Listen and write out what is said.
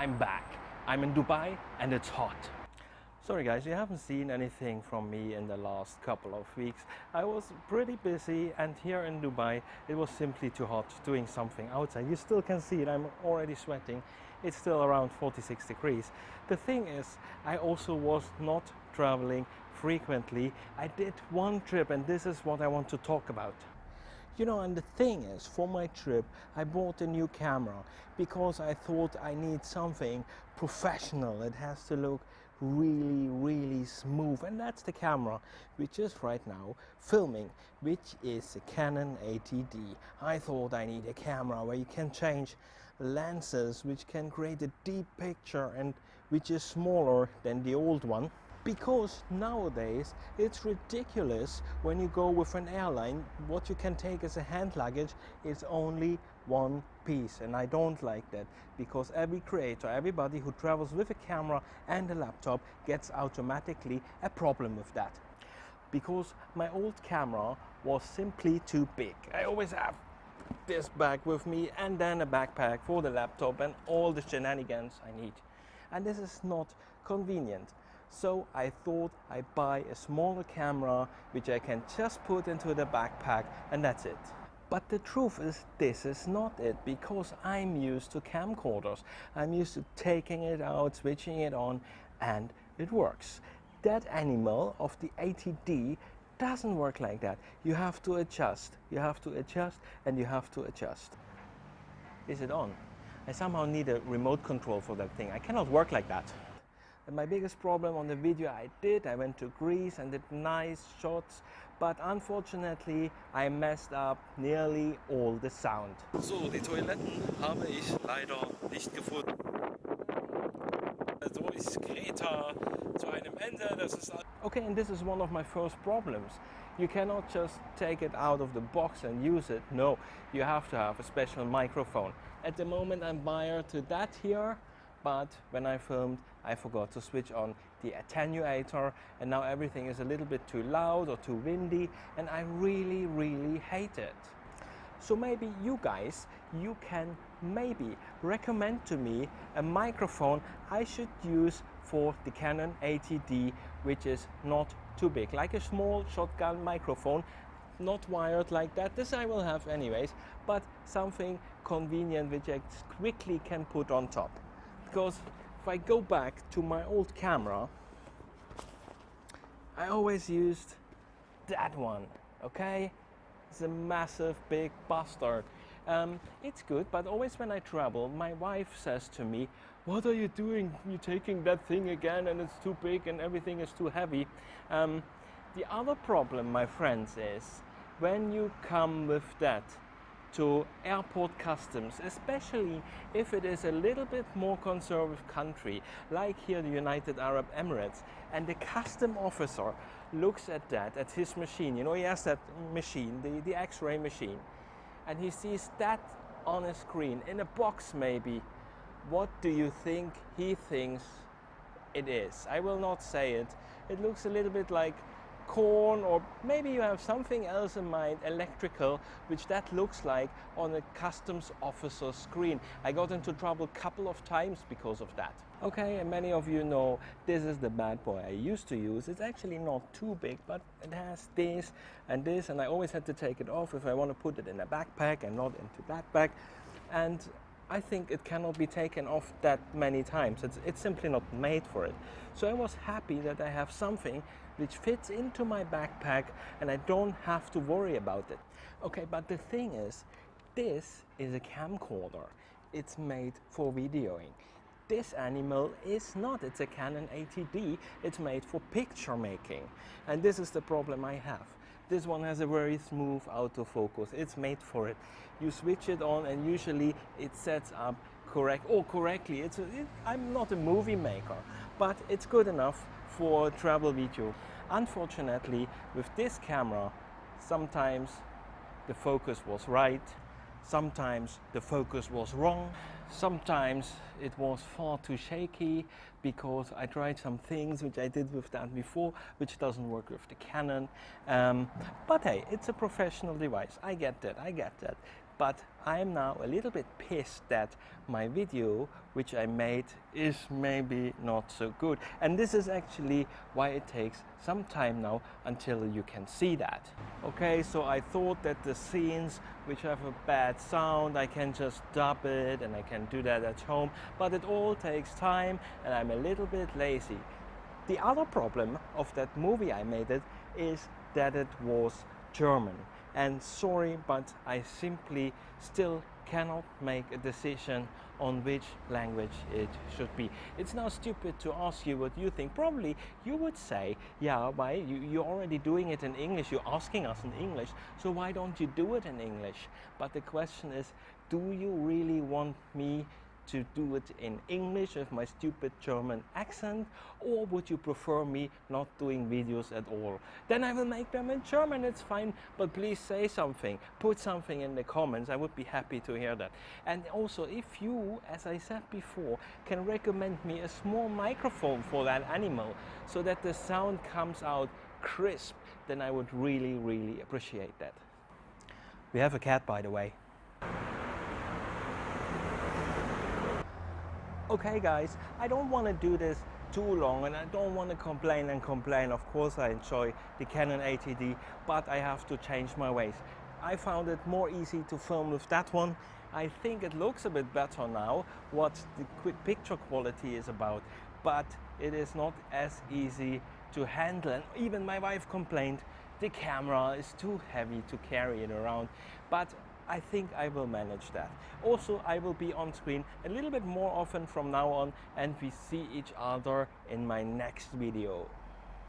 I'm back. I'm in Dubai and it's hot. Sorry guys, you haven't seen anything from me in the last couple of weeks. I was pretty busy, and here in Dubai it was simply too hot doing something outside. You still can see it, I'm already sweating. It's still around 46 degrees. The thing is, I also was not traveling frequently. I did one trip, and this is what I want to talk about. You know, and the thing is, for my trip, I bought a new camera because I thought I need something professional. It has to look really smooth, and that's the camera which is right now filming, which is a Canon 80D. I thought I need a camera where you can change lenses, which can create a deep picture and which is smaller than the old one. Because nowadays it's ridiculous when you go with an airline, what you can take as a hand luggage is only one piece, and I don't like that, because every creator, everybody who travels with a camera and a laptop gets automatically a problem with that. Because my old camera was simply too big. I always have this bag with me and then a backpack for the laptop and all the shenanigans I need, and this is not convenient. So I thought I'd buy a smaller camera which I can just put into the backpack, and that's it. But the truth is, this is not it, because I'm used to camcorders. I'm used to taking it out, switching it on, and it works. That animal of the 80D doesn't work like that. You have to adjust, you have to adjust, and you have to adjust. Is it on? I somehow need a remote control for that thing. I cannot work like that. And my biggest problem on the video I went to Greece and did nice shots, but unfortunately I messed up nearly all the sound. So, die Toiletten habe ich leider nicht gefunden. So ist Greta zu einem Ende, das ist... Okay, and this is one of my first problems. You cannot just take it out of the box and use it. No, you have to have a special microphone. At the moment I'm wired to that here, but when I filmed, I forgot to switch on the attenuator, and now everything is a little bit too loud or too windy, and I really hate it. So maybe you guys, you can maybe recommend to me a microphone I should use for the Canon 80D, which is not too big, like a small shotgun microphone, not wired like that. This I will have anyways, but something convenient which I quickly can put on top. Because if I go back to my old camera, I always used that one, okay? It's a massive big bastard. It's good, but always when I travel, my wife says to me, "What are you doing? You're taking that thing again, and it's too big and everything is too heavy." The other problem, my friends, is when you come with that to airport customs, especially if it is a little bit more conservative country, like here the United Arab Emirates, and the custom officer looks at that, at his machine, you know, he has that machine, the X-ray machine, and he sees that on a screen, in a box maybe. What do you think he thinks it is? I will not say it. It looks a little bit like corn, or maybe you have something else in mind, electrical, which that looks like on a customs officer screen. I got into trouble a couple of times because of that. Okay, and many of you know this is the bad boy I used to use. It's actually not too big, but it has this, and I always had to take it off if I want to put it in a backpack and not into backpack. And I think it cannot be taken off that many times. It's simply not made for it. So I was happy that I have something which fits into my backpack and I don't have to worry about it. Okay, but the thing is, this is a camcorder. It's made for videoing. This animal is not. It's a Canon 80D. It's made for picture making. And this is the problem I have. This one has a very smooth autofocus. It's made for it. You switch it on and usually it sets up correctly. I'm not a movie maker, but it's good enough for travel video. Unfortunately, with this camera, sometimes the focus was right, sometimes the focus was wrong, sometimes it was far too shaky because I tried some things which I did with that before, which doesn't work with the Canon. But hey, it's a professional device. I get that. but I'm now a little bit pissed that my video which I made is maybe not so good, and this is actually why it takes some time now until you can see that. Okay, so I thought that the scenes which have a bad sound, I can just dub it and I can do that at home, but it all takes time and I'm a little bit lazy. The other problem of that movie I made it is that it was German, and sorry, but I simply still cannot make a decision on which language it should be. It's now stupid to ask you what you think. Probably you would say, yeah, why? You're already doing it in English, you're asking us in English, so why don't you do it in English? But the question is, do you really want me to do it in English with my stupid German accent, or would you prefer me not doing videos at all? Then I will make them in German, it's fine, but please say something, put something in the comments, I would be happy to hear that. And also, if you, as I said before, can recommend me a small microphone for that animal so that the sound comes out crisp, then I would really, really appreciate that. We have a cat, by the way. Okay guys, I don't want to do this too long and I don't want to complain and complain. Of course I enjoy the Canon 80D, but I have to change my ways. I found it more easy to film with that one. I think it looks a bit better now, what the quick picture quality is about, but it is not as easy to handle, and even my wife complained the camera is too heavy to carry it around, but I think I will manage that. Also, I will be on screen a little bit more often from now on, and we see each other in my next video.